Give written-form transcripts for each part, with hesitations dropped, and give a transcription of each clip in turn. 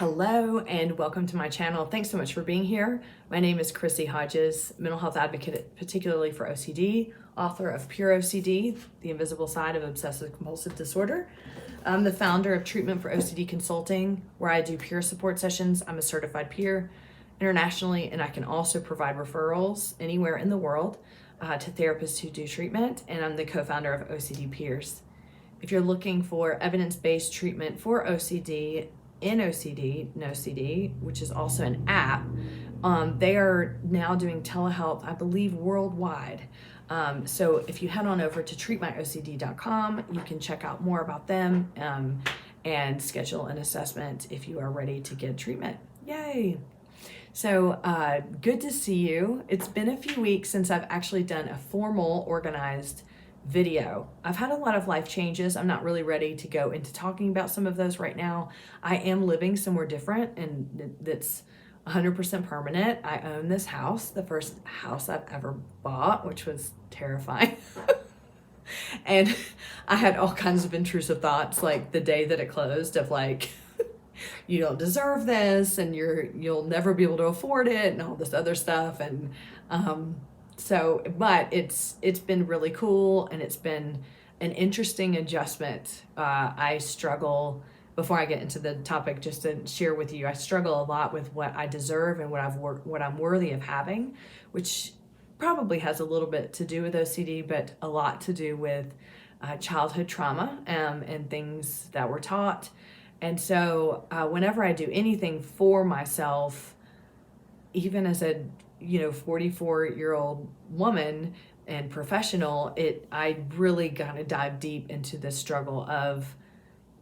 Hello and welcome to my channel. Thanks so much for being here. My name is Chrissy Hodges, mental health advocate, particularly for OCD, author of Pure OCD, The Invisible Side of Obsessive Compulsive Disorder. I'm the founder of Treatment for OCD Consulting, where I do peer support sessions. I'm a certified peer internationally, and I can also provide referrals anywhere in the world to therapists who do treatment, and I'm the co-founder of OCD Peers. If you're looking for evidence-based treatment for OCD, NOCD, which is also an app, they are now doing telehealth, I believe, worldwide. So if you head on over to treatmyocd.com, you can check out more about them and schedule an assessment if you are ready to get treatment. Yay! So good to see you. It's been a few weeks since I've actually done a formal, organized video. I've had a lot of life changes. I'm not really ready to go into talking about some of those right now. I am living somewhere different, and that's 100% permanent. I own this house, the first house I've ever bought, which was terrifying. And I had all kinds of intrusive thoughts, like the day that it closed, of like, you don't deserve this, and you'll never be able to afford it, and all this other stuff. And but it's been really cool, and it's been an interesting adjustment. I struggle, before I get into the topic, just to share with you, I struggle a lot with what I deserve and what I'm worthy of having, which probably has a little bit to do with OCD, but a lot to do with childhood trauma and things that were taught. And so whenever I do anything for myself, even as a 44-year-old woman and professional, I really gotta dive deep into the struggle of,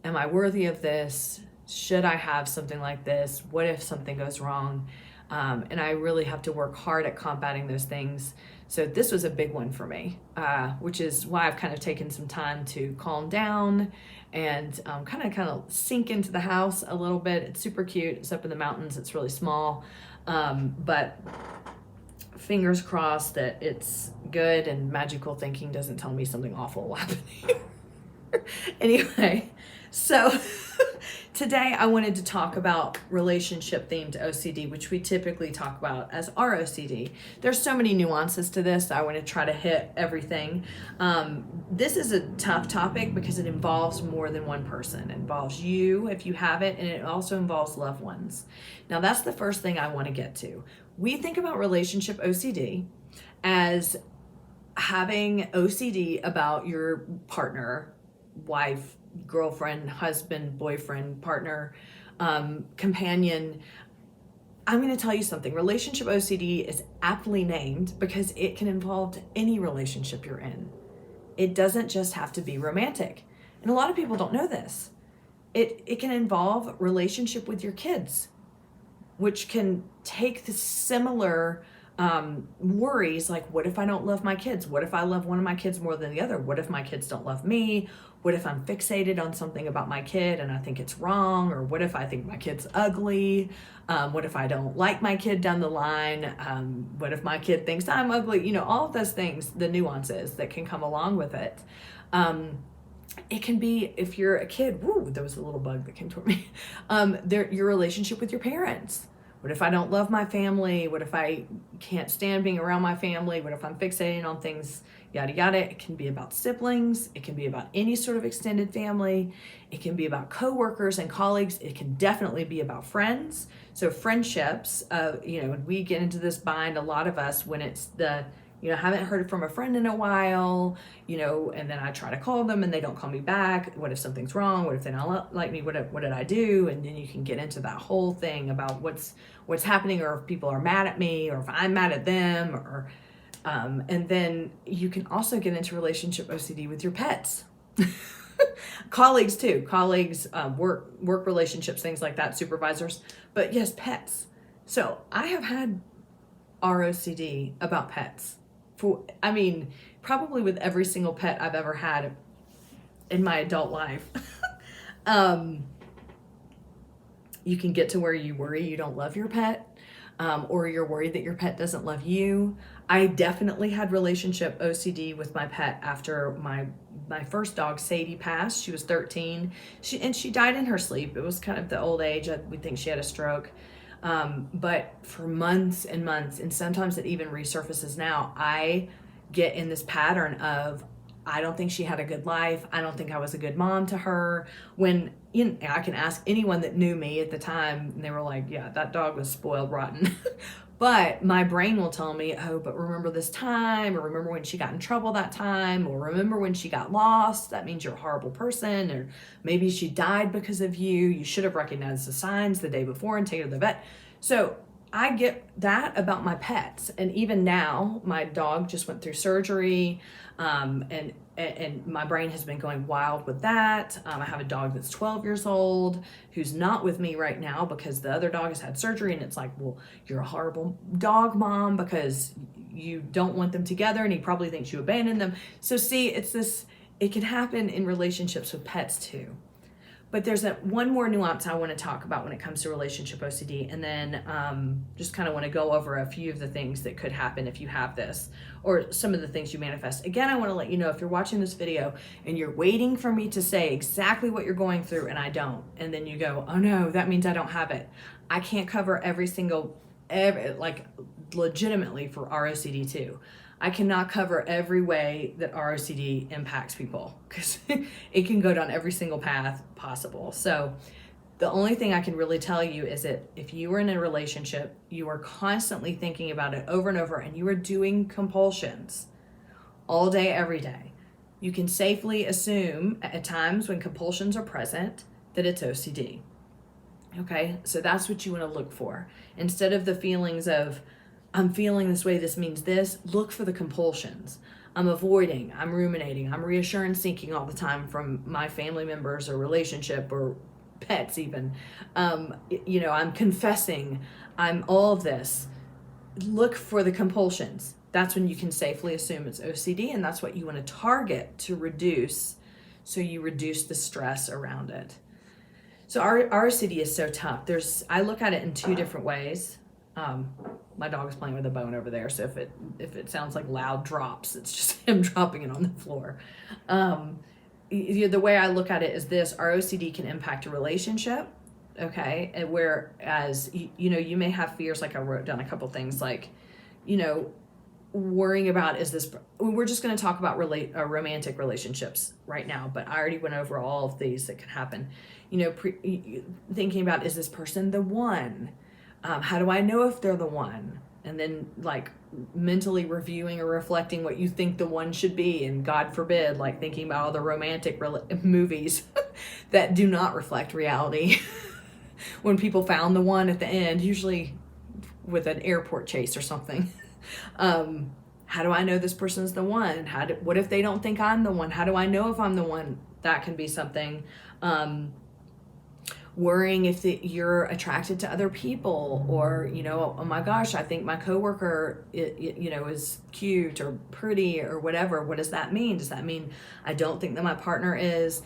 am I worthy of this? Should I have something like this? What if something goes wrong? And I really have to work hard at combating those things. So this was a big one for me, which is why I've kind of taken some time to calm down and kind of sink into the house a little bit. It's super cute. It's up in the mountains. It's really small, but fingers crossed that it's good and magical thinking doesn't tell me something awful will happen here. Anyway, so today I wanted to talk about relationship themed OCD, which we typically talk about as our OCD. There's so many nuances to this. I want to try to hit everything. This is a tough topic because it involves more than one person. It involves you if you have it, and it also involves loved ones. Now that's the first thing I want to get to. We think about relationship OCD as having OCD about your partner, wife, girlfriend, husband, boyfriend, partner, companion. I'm going to tell you something. Relationship OCD is aptly named because it can involve any relationship you're in. It doesn't just have to be romantic. And a lot of people don't know this. It can involve relationship with your kids, which can take the similar worries, like, what if I don't love my kids? What if I love one of my kids more than the other? What if my kids don't love me? What if I'm fixated on something about my kid and I think it's wrong? Or what if I think my kid's ugly? What if I don't like my kid down the line? What if my kid thinks I'm ugly? All of those things, the nuances that can come along with it. It can be, if you're a kid, there was a little bug that came toward me. Your relationship with your parents. What if I don't love my family? What if I can't stand being around my family? What if I'm fixating on things, yada, yada? It can be about siblings. It can be about any sort of extended family. It can be about coworkers and colleagues. It can definitely be about friends. So friendships, we get into this bind, a lot of us, when it's haven't heard from a friend in a while, and then I try to call them and they don't call me back. What if something's wrong? What if they don't like me? What did I do? And then you can get into that whole thing about what's happening, or if people are mad at me, or if I'm mad at them, or and then you can also get into relationship OCD with your pets. Colleagues too, work relationships, things like that, supervisors, but yes, pets. So I have had ROCD about pets. Probably with every single pet I've ever had in my adult life. You can get to where you worry you don't love your pet. or you're worried that your pet doesn't love you. I definitely had relationship OCD with my pet after my first dog, Sadie, passed. She was 13. She died in her sleep. It was kind of the old age. We think she had a stroke. But for months and months, and sometimes it even resurfaces now, I get in this pattern of, I don't think she had a good life. I don't think I was a good mom to her. When I can ask anyone that knew me at the time, and they were like, yeah, that dog was spoiled rotten. But my brain will tell me, oh, but remember this time, or remember when she got in trouble that time, or remember when she got lost. That means you're a horrible person, or maybe she died because of you. You should have recognized the signs the day before and taken her to the vet. So I get that about my pets. And even now, my dog just went through surgery, and my brain has been going wild with that. I have a dog that's 12 years old who's not with me right now because the other dog has had surgery, and it's like, well, you're a horrible dog mom because you don't want them together, and he probably thinks you abandoned them. So see, it can happen in relationships with pets too. But there's one more nuance I want to talk about when it comes to relationship OCD, and then just kind of want to go over a few of the things that could happen if you have this, or some of the things you manifest. Again, I want to let you know, if you're watching this video and you're waiting for me to say exactly what you're going through and I don't, and then you go, oh no, that means I don't have it. I can't cover every like legitimately for ROCD too. I cannot cover every way that ROCD impacts people because it can go down every single path possible. So the only thing I can really tell you is that if you are in a relationship, you are constantly thinking about it over and over, and you are doing compulsions all day, every day, you can safely assume at times when compulsions are present that it's OCD. Okay, so that's what you want to look for. Instead of the feelings of, I'm feeling this way, this means this, look for the compulsions. I'm avoiding, I'm ruminating, I'm reassurance seeking all the time from my family members or relationship or pets even. I'm confessing, I'm all of this. Look for the compulsions. That's when you can safely assume it's OCD, and that's what you want to target to reduce, so you reduce the stress around it. So our OCD is so tough. I look at it in two different ways. My dog is playing with a bone over there, so if it sounds like loud drops, it's just him dropping it on the floor. The way I look at it is this: our OCD can impact a relationship, okay? And whereas you may have fears, like I wrote down a couple things, like worrying about, we're just going to talk about romantic relationships right now, but I already went over all of these that could happen. Thinking about, is this person the one? How do I know if they're the one? And then like mentally reviewing or reflecting what you think the one should be, and God forbid, like thinking about all the romantic movies that do not reflect reality. When people found the one at the end, usually with an airport chase or something. How do I know this person's the one? What if they don't think I'm the one? How do I know if I'm the one? That can be something. Worrying if you're attracted to other people, or oh my gosh, I think my coworker is cute or pretty or whatever. What does that mean? Does that mean I don't think that my partner is?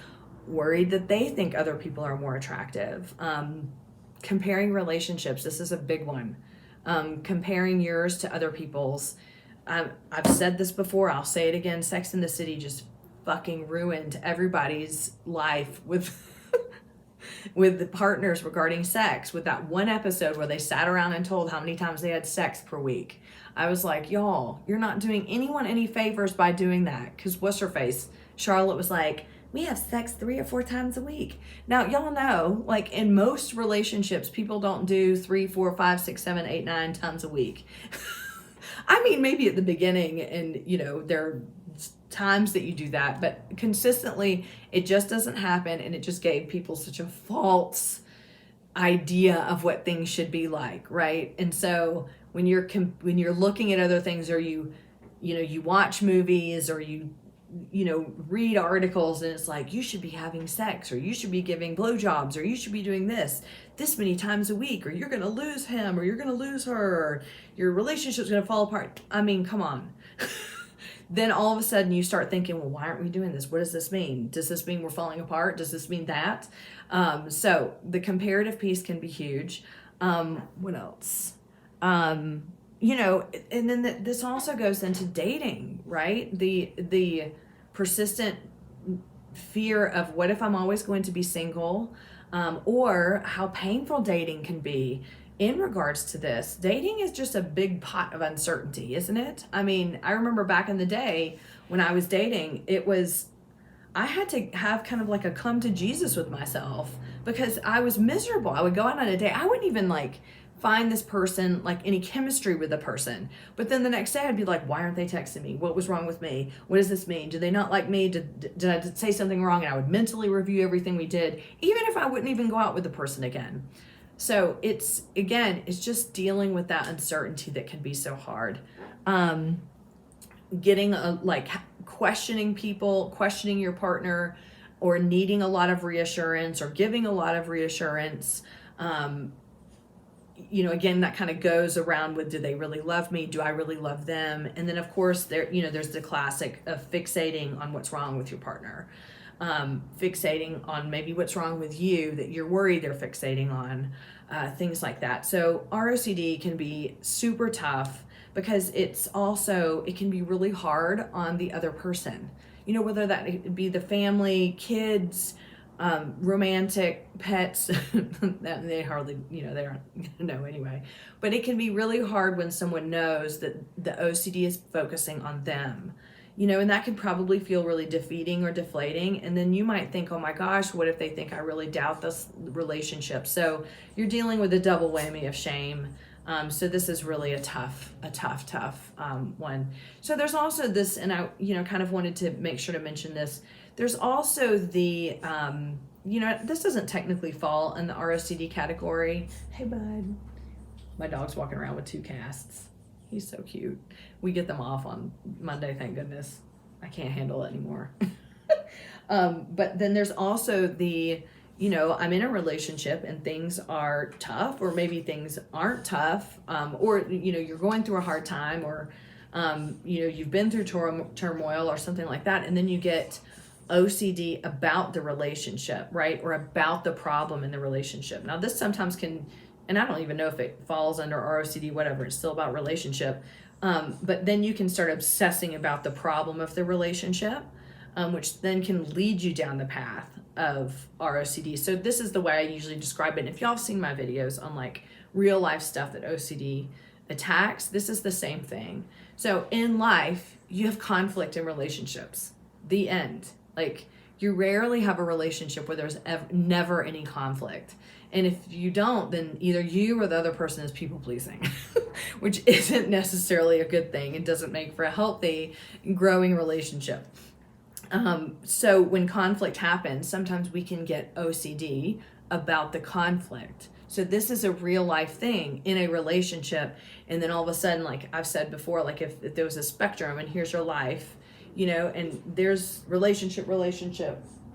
Worried that they think other people are more attractive. Comparing relationships, this is a big one. Comparing yours to other people's. I've said this before, I'll say it again. Sex and the City just fucking ruined everybody's life with with the partners regarding sex, with that one episode where they sat around and told how many times they had sex per week. I was like, y'all, you're not doing anyone any favors by doing that. Because what's her face? Charlotte was like, we have sex 3 or 4 times a week. Now, y'all know, like in most relationships, people don't do 3, 4, 5, 6, 7, 8, 9 times a week. I mean, maybe at the beginning, and there are times that you do that, but consistently it just doesn't happen, and it just gave people such a false idea of what things should be like, right? And so when you're looking at other things, or you watch movies, or you read articles, and it's like, you should be having sex, or you should be giving blowjobs, or you should be doing this many times a week, or you're going to lose him, or you're going to lose her, or your relationship's going to fall apart. I mean, come on. Then all of a sudden you start thinking, well, why aren't we doing this? What does this mean? Does this mean we're falling apart? Does this mean that? So the comparative piece can be huge. What else? You know, and then this also goes into dating, right? The persistent fear of what if I'm always going to be single, or how painful dating can be in regards to this. Dating is just a big pot of uncertainty, isn't it? I mean, I remember back in the day when I was dating, I had to have kind of like a come to Jesus with myself because I was miserable. I would go out on a date. I wouldn't even like find this person, like any chemistry with the person. But then the next day I'd be like, why aren't they texting me? What was wrong with me? What does this mean? Do they not like me? Did I say something wrong? And I would mentally review everything we did, even if I wouldn't even go out with the person again. So it's just dealing with that uncertainty that can be so hard. Questioning people, questioning your partner, or needing a lot of reassurance or giving a lot of reassurance. Again, that kind of goes around with, do they really love me? Do I really love them? And then of course there's the classic of fixating on what's wrong with your partner. Fixating on maybe what's wrong with you that you're worried they're fixating on, things like that. So ROCD can be super tough because it can be really hard on the other person. Whether that be the family, kids, romantic, pets, that they hardly, they don't know anyway. But it can be really hard when someone knows that the OCD is focusing on them. And that can probably feel really defeating or deflating. And then you might think, oh my gosh, what if they think I really doubt this relationship? So you're dealing with a double whammy of shame. So this is really a tough one. So there's also this, and I, kind of wanted to make sure to mention this. There's also the, this doesn't technically fall in the ROCD category. Hey, bud. My dog's walking around with 2 casts. He's so cute. We get them off on Monday, thank goodness. I can't handle it anymore. But then there's also the, I'm in a relationship and things are tough, or maybe things aren't tough, or, you're going through a hard time, or, you've been through turmoil or something like that. And then you get OCD about the relationship, right? Or about the problem in the relationship. Now this sometimes can, and I don't even know if it falls under ROCD, whatever, it's still about relationship. But then you can start obsessing about the problem of the relationship, which then can lead you down the path of ROCD. So this is the way I usually describe it. And if y'all have seen my videos on like real life stuff that OCD attacks, this is the same thing. So in life, you have conflict in relationships. The end. Like, you rarely have a relationship where there's never any conflict. And if you don't, then either you or the other person is people pleasing, which isn't necessarily a good thing. It doesn't make for a healthy, growing relationship. So when conflict happens, sometimes we can get OCD about the conflict. So this is a real life thing in a relationship. And then all of a sudden, like I've said before, like if there was a spectrum and here's your life, and there's relationship,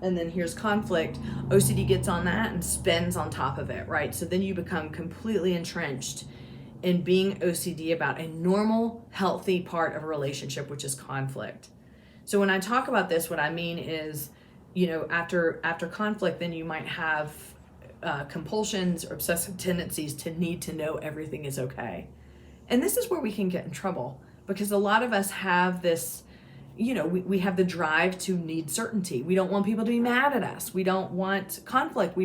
and then here's conflict, OCD gets on that and spins on top of it, right? So then you become completely entrenched in being OCD about a normal, healthy part of a relationship, which is conflict. So when I talk about this, what I mean is, after conflict, then you might have compulsions or obsessive tendencies to need to know everything is okay. And this is where we can get in trouble, because a lot of us have this, we have the drive to need certainty. We don't want people to be mad at us. We don't want conflict. We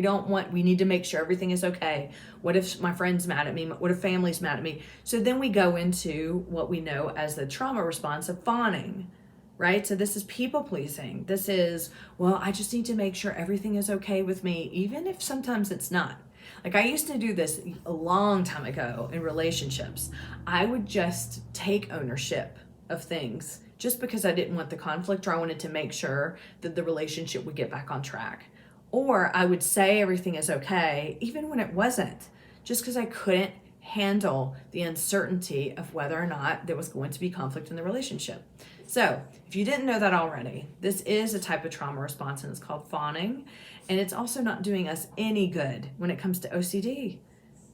need to make sure everything is okay. What if my friend's mad at me? What if family's mad at me? So then we go into what we know as the trauma response of fawning, right? So this is people pleasing. This is, well, I just need to make sure everything is okay with me, even if sometimes it's not. Like I used to do this a long time ago in relationships. I would just take ownership of things just because I didn't want the conflict, or I wanted to make sure that the relationship would get back on track. Or I would say everything is okay, even when it wasn't, just because I couldn't handle the uncertainty of whether or not there was going to be conflict in the relationship. So if you didn't know that already, this is a type of trauma response, and it's called fawning. And it's also not doing us any good when it comes to OCD,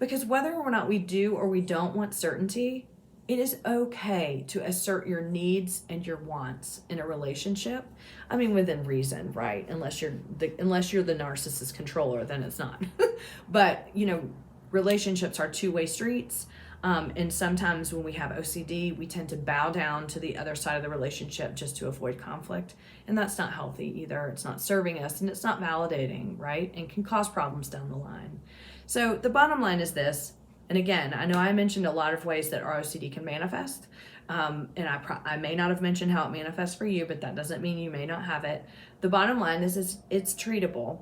because whether or not we do or we don't want certainty, it is okay to assert your needs and your wants in a relationship. I mean, within reason, right? Unless you're the narcissist controller, then it's not. But, relationships are two-way streets. And sometimes when we have OCD, we tend to bow down to the other side of the relationship just to avoid conflict. And that's not healthy either. It's not serving us and it's not validating, right? And can cause problems down the line. So the bottom line is this. And again, I know I mentioned a lot of ways that our OCD can manifest. And I may not have mentioned how it manifests for you, but that doesn't mean you may not have it. The bottom line is it's treatable.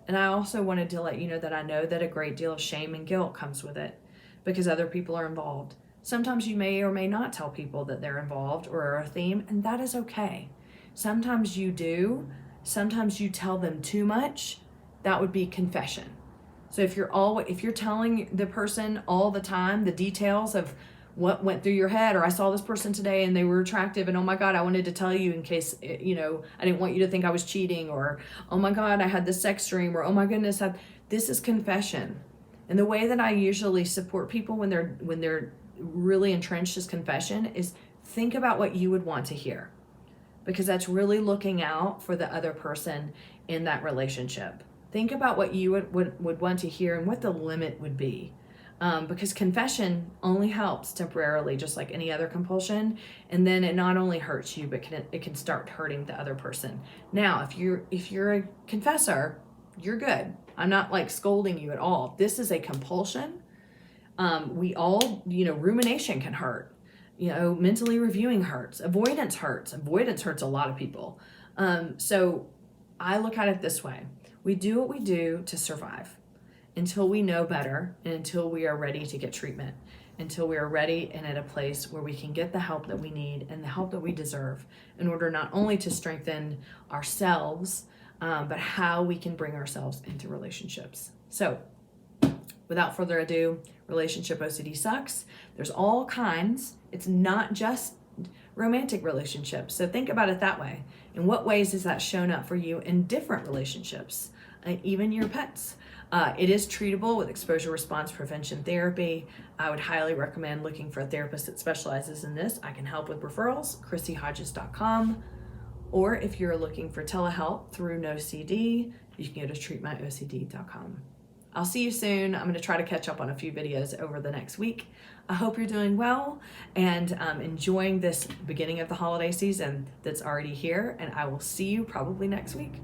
And I also wanted to let you know that I know that a great deal of shame and guilt comes with it because other people are involved. Sometimes you may or may not tell people that they're involved or are a theme, and that is okay. Sometimes you do. Sometimes you tell them too much. That would be confession. So if you're telling the person all the time the details of what went through your head, or I saw this person today and they were attractive and oh my God, I wanted to tell you in case, I didn't want you to think I was cheating, or oh my God, I had this sex dream, or oh my goodness, this is confession. And the way that I usually support people when they're really entrenched as confession is think about what you would want to hear, because that's really looking out for the other person in that relationship. Think about what you would want to hear and what the limit would be. Because confession only helps temporarily, just like any other compulsion, and then it not only hurts you, but it can start hurting the other person. Now, if you're a confessor, you're good. I'm not like scolding you at all. This is a compulsion. We all, rumination can hurt. Mentally reviewing hurts. Avoidance hurts. Avoidance hurts a lot of people. So I look at it this way. We do what we do to survive until we know better and until we are ready to get treatment, until we are ready and at a place where we can get the help that we need and the help that we deserve in order not only to strengthen ourselves, but how we can bring ourselves into relationships. So without further ado, relationship OCD sucks. There's all kinds. It's not just romantic relationships. So think about it that way. In what ways has that shown up for you in different relationships, even your pets? It is treatable with exposure response prevention therapy. I would highly recommend looking for a therapist that specializes in this. I can help with referrals, chrissyhodges.com. Or if you're looking for telehealth through NoCD, you can go to treatmyocd.com. I'll see you soon. I'm going to try to catch up on a few videos over the next week. I hope you're doing well and enjoying this beginning of the holiday season that's already here, and I will see you probably next week.